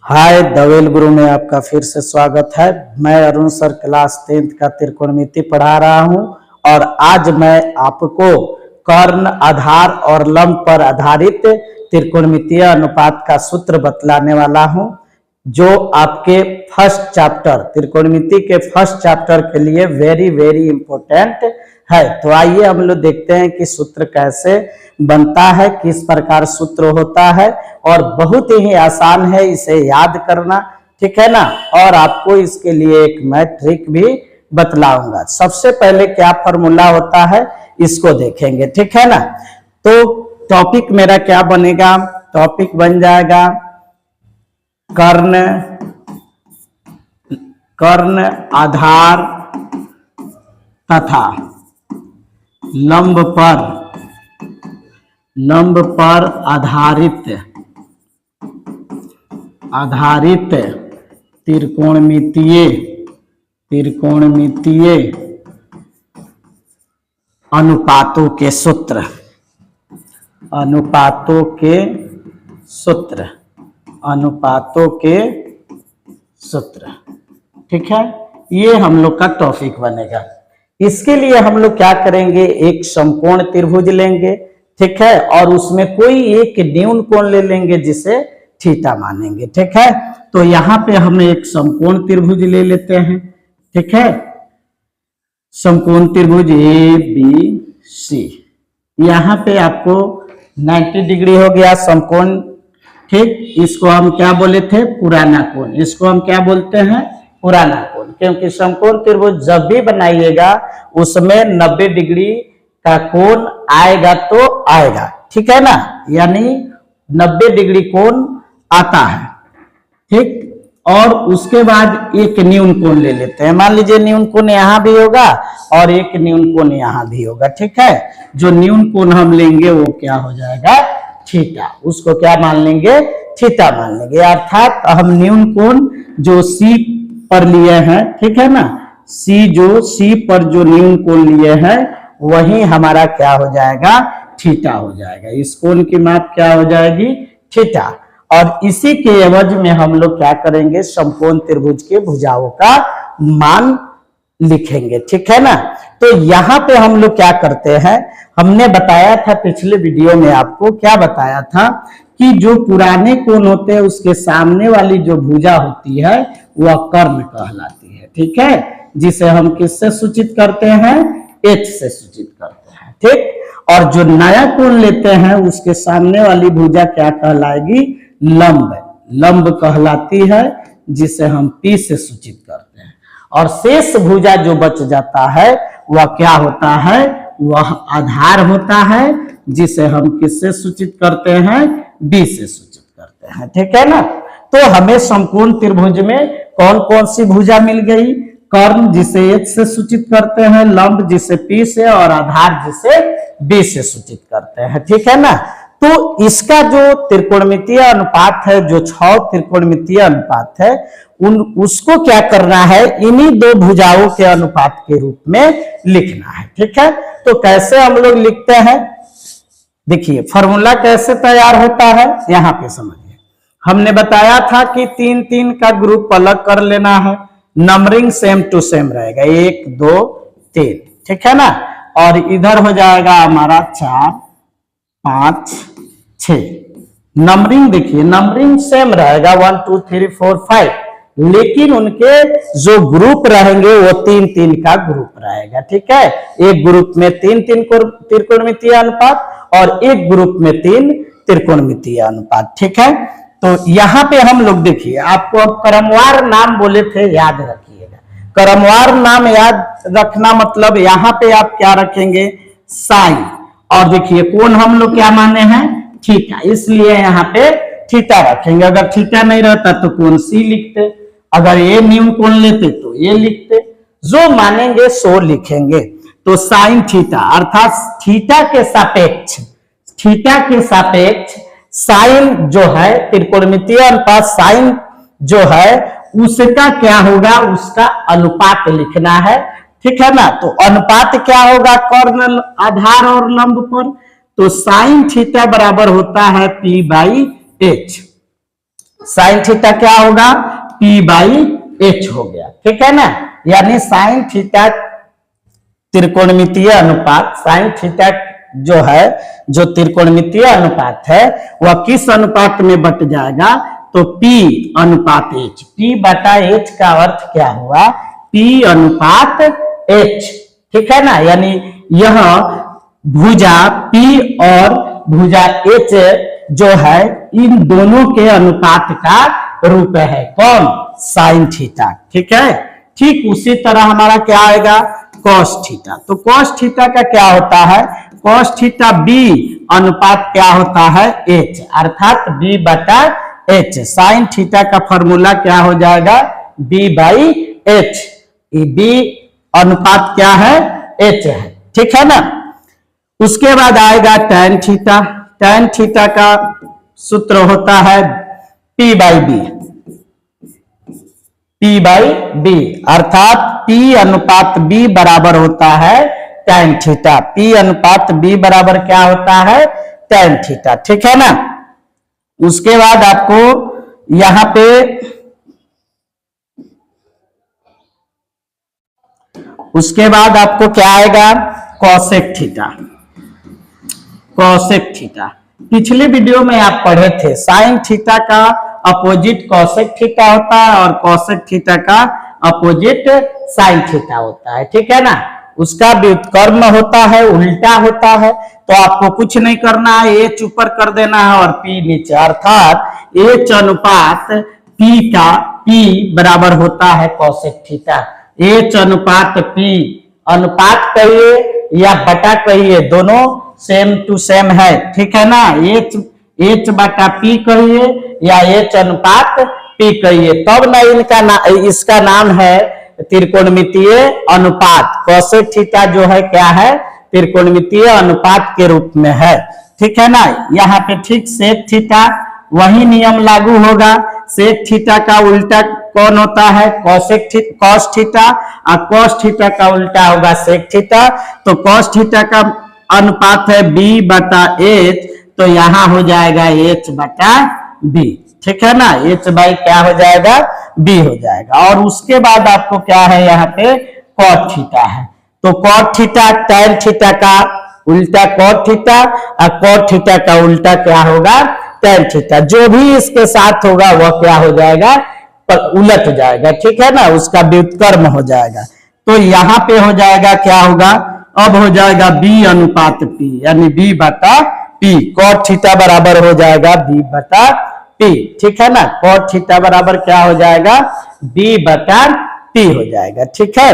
हाय दवेल गुरु में आपका फिर से स्वागत है। मैं अरुण सर क्लास 10th का त्रिकोणमिति पढ़ा रहा हूं और आज मैं आपको कर्ण, आधार और लंब पर आधारित त्रिकोणमितीय अनुपात का सूत्र बतलाने वाला हूं, जो आपके फर्स्ट चैप्टर त्रिकोणमिति के फर्स्ट चैप्टर के लिए वेरी इंपॉर्टेंट है। तो आइए हम लोग देखते हैं कि सूत्र कैसे बनता है, किस प्रकार सूत्र होता है और बहुत ही आसान है इसे याद करना, ठीक है ना। और आपको इसके लिए एक मैं ट्रिक भी बतलाऊंगा। सबसे पहले क्या फॉर्मूला होता है इसको देखेंगे, ठीक है ना। तो टॉपिक मेरा क्या बनेगा, टॉपिक बन जाएगा कर्ण, आधार तथा लंब पर आधारित त्रिकोणमितीय अनुपातों के सूत्र, ठीक है। ये हम लोग का टॉपिक बनेगा। इसके लिए हम लोग क्या करेंगे, एक समकोण त्रिभुज लेंगे, ठीक है, और उसमें कोई एक न्यून कोण ले लेंगे जिसे थीटा मानेंगे, ठीक है। तो यहाँ पे हम एक समकोण त्रिभुज ले लेते हैं, ठीक है। समकोण त्रिभुज ABC, यहाँ पे आपको 90 डिग्री हो गया समकोण, ठीक। इसको हम क्या बोले थे, पुराना कोण। इसको हम क्या बोलते हैं, पुराना कोण, क्योंकि समकोण त्रिभुज जब भी बनाइएगा उसमें 90 डिग्री का कोण आएगा तो आएगा, ठीक है ना, यानी 90 डिग्री कोण आता है, ठीक। और उसके बाद एक न्यून कोण ले लेते हैं। मान लीजिए न्यून कोण यहाँ भी होगा और एक न्यून कोण यहाँ भी होगा, ठीक है। जो न्यून कोण हम लेंगे वो क्या हो जाएगा, थीटा। उसको क्या मान लेंगे, थीटा मान लेंगे। अर्थात हम न्यून कोण जो C पर लिए हैं, ठीक है ना, C पर जो न्यून कोण लिए हैं वही हमारा क्या हो जाएगा, थीटा हो जाएगा। इस कोण की माप क्या हो जाएगी, थीटा। और इसी के एवज में हम लोग क्या करेंगे, समकोण त्रिभुज के भुजाओं का मान लिखेंगे, ठीक है ना। तो यहाँ पे हम लोग क्या करते हैं, हमने बताया था पिछले वीडियो में, आपको क्या बताया था कि जो पुराने कोण होते हैं उसके सामने वाली जो भुजा होती है वह कर्ण कहलाती है, ठीक है, जिसे हम किससे सूचित करते हैं, H से सूचित करते हैं, ठीक। और जो नया कोण लेते हैं उसके सामने वाली भुजा क्या कहलाएगी, लंब कहलाती है, जिसे हम P से सूचित करते हैं। और शेष भुजा जो बच जाता है वह क्या होता है, वह आधार होता है, जिसे हम किससे सूचित करते हैं, B से सूचित करते हैं, ठीक है ना। तो हमें समकोण त्रिभुज में कौन कौन सी भुजा मिल गई, कर्ण जिसे H से सूचित करते हैं, लंब जिसे P से, और आधार जिसे B से सूचित करते हैं, ठीक है ना। तो इसका जो त्रिकोणमितीय अनुपात है, जो 6 त्रिकोणमितीय अनुपात है, उसको क्या करना है, इन्हीं दो भुजाओं के अनुपात के रूप में लिखना है, ठीक है। तो कैसे हम लोग लिखते हैं, देखिए फॉर्मूला कैसे तैयार होता है, यहाँ पे समझिए। हमने बताया था कि 3-3 का ग्रुप अलग कर लेना है, नंबरिंग सेम टू सेम रहेगा, 1 2 3, ठीक है ना। और इधर हो जाएगा हमारा 4 5 6। नंबरिंग देखिए, नंबरिंग सेम रहेगा 1 2 3 4 5, लेकिन उनके जो ग्रुप रहेंगे वो 3-3 का ग्रुप रहेगा, ठीक है। एक ग्रुप में 3-3 त्रिकोणमितीय अनुपात और एक ग्रुप में 3 त्रिकोणमितीय अनुपात, ठीक है। तो यहाँ पे हम लोग देखिए, आपको अब क्रमवार नाम बोले थे, याद रखिएगा। क्रमवार नाम याद रखना मतलब यहाँ पे आप क्या रखेंगे, साइन। और देखिए कोण हम लोग क्या माने हैं, थीटा, इसलिए यहाँ पे थीटा रखेंगे। अगर थीटा नहीं रहता तो कोण C लिखते, अगर ये न्यून कोण लेते तो ये लिखते, जो मानेंगे सो लिखेंगे। तो साइन थीटा, अर्थात थीटा के सापेक्ष साइन जो है, त्रिकोणमितीय अनुपात साइन जो है उसका क्या होगा, उसका अनुपात लिखना है, ठीक है ना। तो अनुपात क्या होगा, कर्ण, आधार और लंब पर, तो साइन थीटा बराबर होता है P/H। साइन थीटा क्या होगा, P/H हो गया, ठीक है ना। यानी साइन थीटा त्रिकोणमितीय अनुपात, साइन थीटा जो है, जो त्रिकोणमितीय अनुपात है, वह किस अनुपात में बट जाएगा, तो P/H। P/H का अर्थ क्या हुआ, P/H, ठीक है ना। यानी यह भुजा P और भुजा H जो है, इन दोनों के अनुपात का रूप है कौन, साइन थीटा, ठीक है। ठीक उसी तरह हमारा क्या आएगा, कॉस थीटा। तो कॉस थीटा का क्या होता है, कॉस थीटा B अनुपात क्या होता है, H, अर्थात B/H। साइन थीटा का फॉर्मूला क्या हो जाएगा, B/H। B अनुपात क्या है, H है, ठीक है ना। उसके बाद आएगा tan थीटा। tan थीटा का सूत्र होता है P/B, P/B, अर्थात P/B बराबर होता है tan थीटा। P/B बराबर क्या होता है, tan थीटा, ठीक है ना। उसके बाद आपको यहां पे उसके बाद आपको क्या आएगा, कॉसेक थीटा। कॉसेक थीटा पिछले वीडियो में आप पढ़े थे, साइन थीटा का अपोजिट कॉसेक थीटा होता है और कॉसेक थीटा का अपोजिट साइन थीटा होता है, ठीक है ना। उसका व्युत्क्रम होता है, उल्टा होता है। तो आपको कुछ नहीं करना है, H ऊपर कर देना है और P नीचे, अर्थात H अनुपात P बराबर होता है कॉसेक थीटा। H अनुपात P, अनुपात कहिए या बटा कहिए, दोनों सेम टू सेम है, ठीक है ना। H/P कहिए या H अनुपात P कहिए, तब ना इसका नाम है त्रिकोणमितीय अनुपात। कॉसेक थीटा जो है क्या है, त्रिकोणमितीय अनुपात के रूप में है, ठीक है ना। यहाँ पे ठीक सेक थीटा वही नियम लागू होगा। सेक थीटा का उल्टा कौन होता है, कॉस थीटा, और कॉस थीटा का उल्टा होगा सेक थीटा। तो कॉस थीटा का अनुपात है B/H, तो यहां हो जाएगा H/B, ठीक है ना। H/ क्या हो जाएगा, B हो जाएगा। और उसके बाद आपको क्या है, यहाँ पे कॉट थीटा है। तो कॉट थीटा tan थीटा का उल्टा कॉट थीटा, और कॉट थीटा का उल्टा क्या होगा, tan थीटा। जो भी इसके साथ होगा वह क्या हो जाएगा, उलट जाएगा, ठीक है ना, उसका व्युत्क्रम हो जाएगा। तो यहाँ पे हो जाएगा क्या होगा, अब हो जाएगा B/P, यानी B/P। कॉट थीटा बराबर हो जाएगा B/P, ठीक है ना। कॉट थीटा बराबर क्या हो जाएगा, B/P हो जाएगा, ठीक है।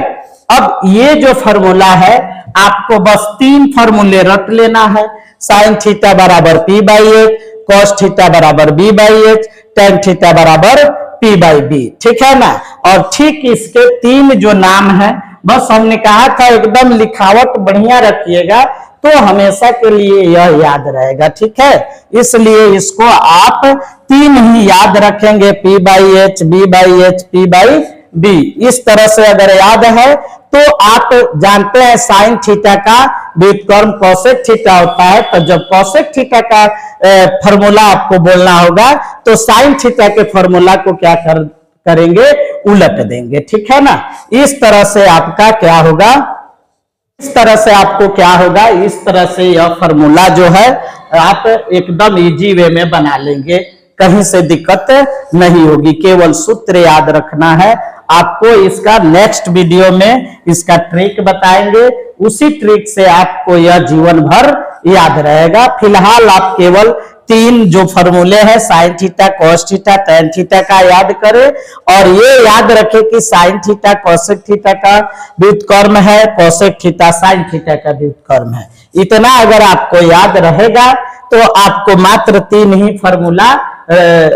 अब ये जो फॉर्मूला है, आपको बस 3 फॉर्मूले रट लेना है। साइन थीटा बराबर P/H, कॉस थीटा बराबर B/H, tan थीटा बराबर P/B, ठीक है ना। और ठीक इसके 3 जो नाम है, बस हमने कहा था एकदम लिखावट बढ़िया रखिएगा, तो हमेशा के लिए यह याद रहेगा, ठीक है। इसलिए इसको आप 3 ही याद रखेंगे, P/H, B/H, P/B। इस तरह से अगर याद है तो आप जानते हैं साइन थीटा का व्युत्क्रम कॉसेक थीटा होता है। तो जब कॉसेक थीटा का फॉर्मूला आपको बोलना होगा, तो साइन थीटा के फॉर्मूला को क्या करेंगे, उलट देंगे, ठीक है ना। इस तरह से आपका क्या होगा, इस तरह से आपको क्या होगा, इस तरह से यह फॉर्मूला जो है आप एकदम इजी वे में बना लेंगे, कहीं से दिक्कत नहीं होगी। केवल सूत्र याद रखना है। आपको इसका नेक्स्ट वीडियो में इसका ट्रिक बताएंगे, उसी ट्रिक से आपको यह जीवन भर याद रहेगा। फिलहाल आप केवल 3 जो फॉर्मूले हैं, sine theta, cos theta, tan theta का याद करें, और ये याद रखें कि साइन थीटा कॉसेक थीटा का व्युत्क्रम है, कॉसेक थीटा साइन थीटा का व्युत्क्रम है। इतना अगर आपको याद रहेगा तो आपको मात्र 3 ही फॉर्मूला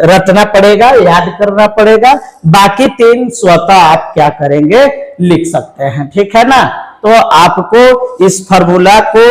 रटना पड़ेगा, याद करना पड़ेगा। बाकी 3 स्वतः आप क्या करेंगे, लिख सकते हैं, ठीक है ना। तो आपको इस फॉर्मूला को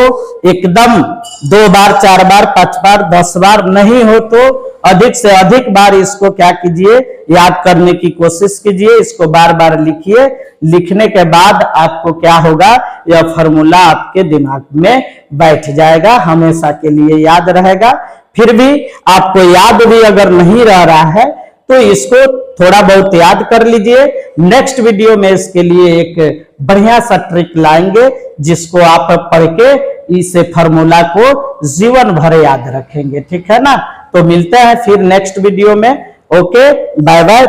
एकदम 2 बार, 4 बार, 5 बार, 10 बार नहीं हो तो अधिक से अधिक बार इसको क्या कीजिए, याद करने की कोशिश कीजिए। इसको बार बार लिखिए। लिखने के बाद आपको क्या होगा, यह फॉर्मूला आपके दिमाग में बैठ जाएगा, हमेशा के लिए याद रहेगा। फिर भी आपको याद भी अगर नहीं रह रहा है तो इसको थोड़ा बहुत याद कर लीजिए। नेक्स्ट वीडियो में इसके लिए एक बढ़िया सा ट्रिक लाएंगे जिसको आप पढ़ के इस फॉर्मूला को जीवन भर याद रखेंगे। ठीक है ना, तो मिलते हैं फिर नेक्स्ट वीडियो में। Okay, bye bye.